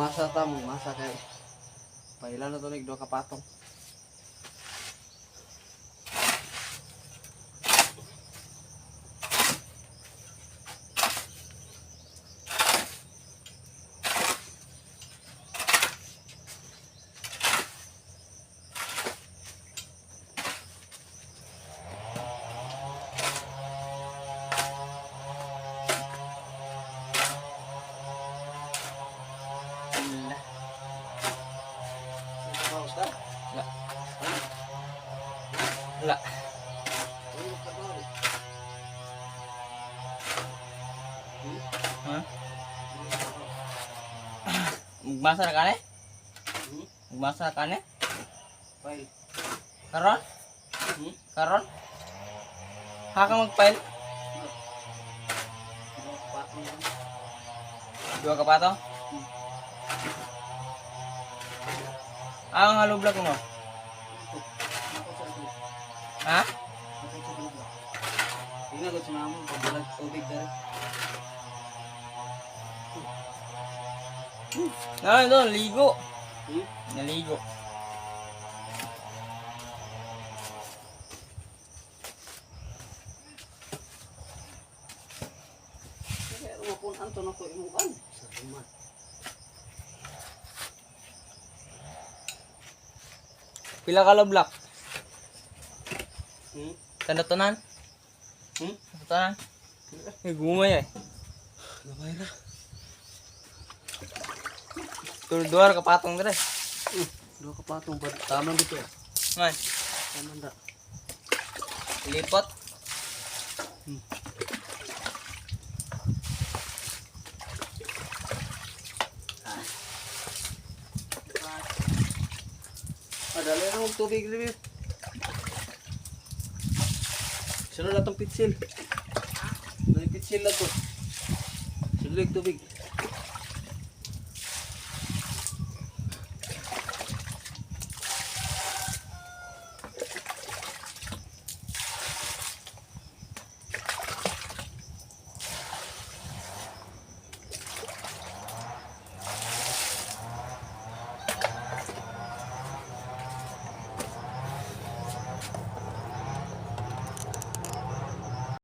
masa masa kay pailan na to nig duha ka patong. Wala. Ha? Magbasa na ka ne? Magbasa na ka ne? File. Karon? Karon? Haka mag-file? Dua ka pato? Ang halublag mo? Ha? Ina ko sinamo pagbulag tubig dere. Ah, ito, ligo. Naligo. Kaya umapon anto na ko imukan. Sa rumah. Pila ka loblak? Hmm? Tandatunan? Tandatunan? Eh, gumay eh. Gamay na. Tur-duar ka patong dire. Duha ka patong ba taman dito. Man, Taman da. lipot. Dali na ang tubig libi. Sunod na itong pitsil. Dali pitsil na to. Sulig tubig.